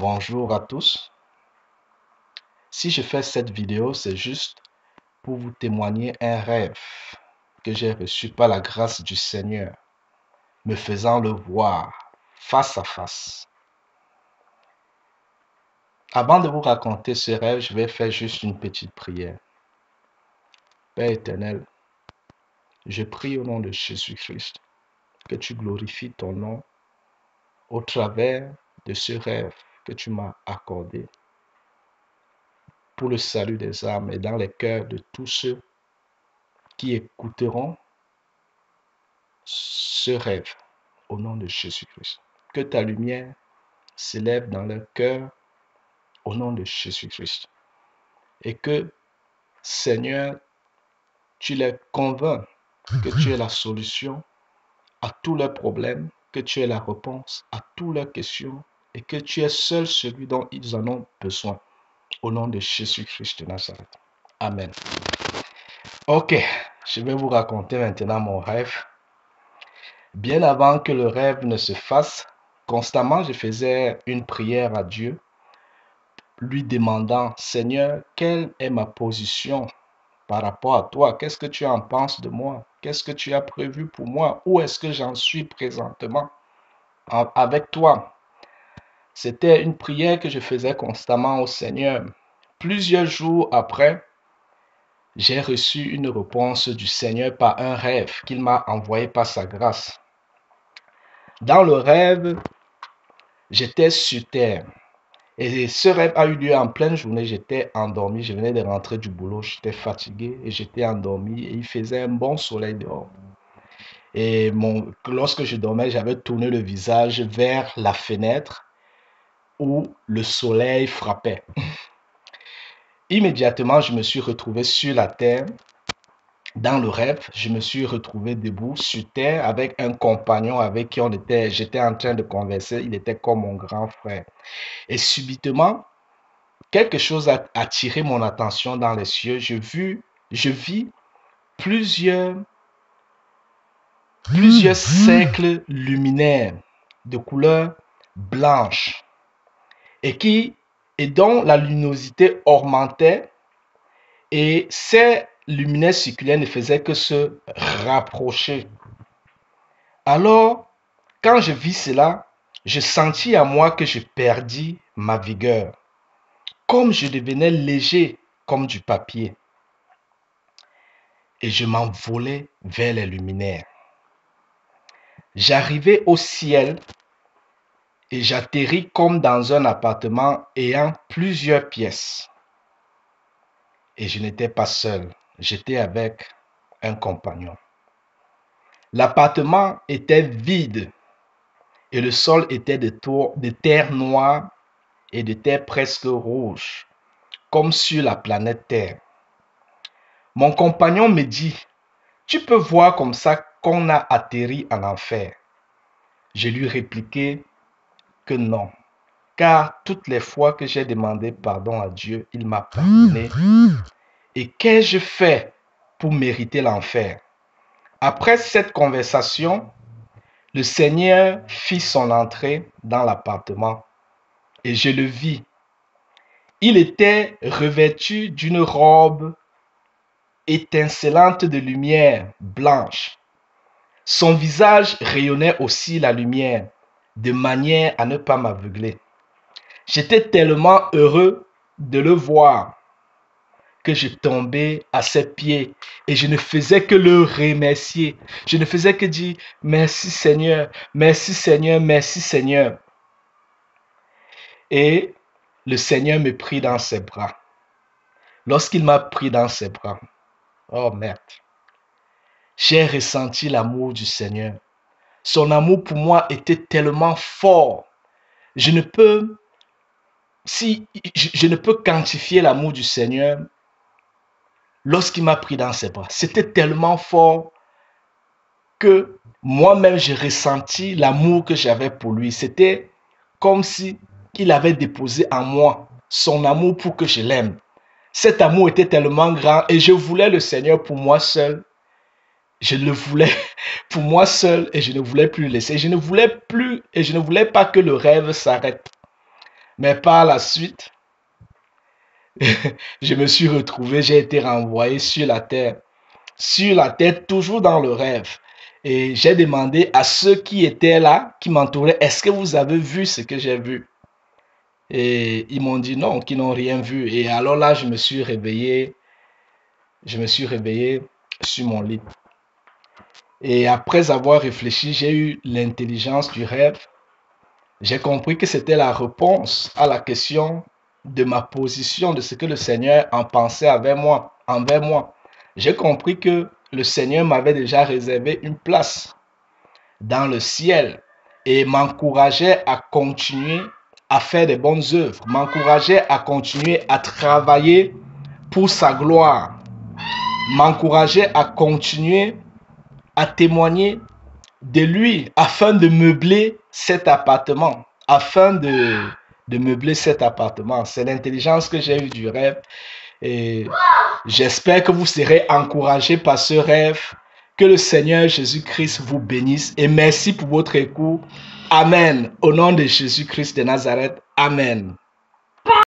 Bonjour à tous. Si je fais cette vidéo, c'est juste pour vous témoigner un rêve que j'ai reçu par la grâce du Seigneur, me faisant le voir face à face. Avant de vous raconter ce rêve, je vais faire juste une petite prière. Père éternel, je prie au nom de Jésus-Christ que tu glorifies ton nom au travers de ce rêve que tu m'as accordé pour le salut des âmes et dans les cœurs de tous ceux qui écouteront ce rêve au nom de Jésus-Christ. Que ta lumière s'élève dans leur cœur au nom de Jésus-Christ. Et que, Seigneur, tu les convaincs que tu es la solution à tous leurs problèmes, que tu es la réponse à toutes leurs questions et que tu es seul celui dont ils en ont besoin. Au nom de Jésus-Christ de Nazareth. Amen. Ok, je vais vous raconter maintenant mon rêve. Bien avant que le rêve ne se fasse, constamment je faisais une prière à Dieu, lui demandant, Seigneur, quelle est ma position par rapport à toi? Qu'est-ce que tu en penses de moi? Qu'est-ce que tu as prévu pour moi? Où est-ce que j'en suis présentement avec toi? C'était une prière que je faisais constamment au Seigneur. Plusieurs jours après, j'ai reçu une réponse du Seigneur par un rêve qu'il m'a envoyé par sa grâce. Dans le rêve, j'étais sur terre. Et ce rêve a eu lieu en pleine journée. J'étais endormi. Je venais de rentrer du boulot. J'étais fatigué et j'étais endormi. Et il faisait un bon soleil dehors. Et lorsque je dormais, j'avais tourné le visage vers la fenêtre où le soleil frappait. Immédiatement, je me suis retrouvé sur la terre. Dans le rêve, je me suis retrouvé debout sur terre avec un compagnon avec qui j'étais en train de converser. Il était comme mon grand frère. Et subitement, quelque chose a attiré mon attention dans les cieux. Je vis plusieurs cercles luminaires de couleur blanche et dont la luminosité augmentait, et ces luminaires circulaires ne faisaient que se rapprocher. Alors, quand je vis cela, je sentis à moi que je perdis ma vigueur, comme je devenais léger comme du papier. Et je m'envolais vers les luminaires. J'arrivais au ciel et j'atterris comme dans un appartement ayant plusieurs pièces. Et je n'étais pas seul, j'étais avec un compagnon. L'appartement était vide et le sol était de terre noire et de terre presque rouge, comme sur la planète Terre. Mon compagnon me dit, tu peux voir comme ça qu'on a atterri en enfer. Je lui répliquai que non, car toutes les fois que j'ai demandé pardon à Dieu, il m'a pardonné. Et qu'ai-je fait pour mériter l'enfer? Après cette conversation, le Seigneur fit son entrée dans l'appartement et je le vis. Il était revêtu d'une robe étincelante de lumière blanche. Son visage rayonnait aussi la lumière, de manière à ne pas m'aveugler. J'étais tellement heureux de le voir que je tombais à ses pieds et je ne faisais que le remercier. Je ne faisais que dire merci Seigneur, merci Seigneur, merci Seigneur. Et le Seigneur me prit dans ses bras. Lorsqu'il m'a pris dans ses bras, oh merde, j'ai ressenti l'amour du Seigneur. Son amour pour moi était tellement fort. Je ne peux quantifier l'amour du Seigneur lorsqu'il m'a pris dans ses bras. C'était tellement fort que moi-même j'ai ressenti l'amour que j'avais pour lui. C'était comme si il avait déposé en moi son amour pour que je l'aime. Cet amour était tellement grand et je voulais le Seigneur pour moi seul. Je le voulais pour moi seul et je ne voulais plus le laisser. Je ne voulais pas que le rêve s'arrête. Mais par la suite, je me suis retrouvé, j'ai été renvoyé sur la terre, toujours dans le rêve. Et j'ai demandé à ceux qui étaient là, qui m'entouraient, est-ce que vous avez vu ce que j'ai vu? Et ils m'ont dit non, qu'ils n'ont rien vu. Et alors là, je me suis réveillé sur mon lit. Et après avoir réfléchi, j'ai eu l'intelligence du rêve. J'ai compris que c'était la réponse à la question de ma position, de ce que le Seigneur en pensait envers moi. J'ai compris que le Seigneur m'avait déjà réservé une place dans le ciel et m'encourageait à continuer à faire des bonnes œuvres, m'encourageait à continuer à travailler pour sa gloire, m'encourageait à continuer à témoigner de lui afin de meubler cet appartement, de meubler cet appartement. C'est l'intelligence que j'ai eue du rêve et j'espère que vous serez encouragés par ce rêve. Que le Seigneur Jésus-Christ vous bénisse et merci pour votre écoute. Amen. Au nom de Jésus-Christ de Nazareth. Amen.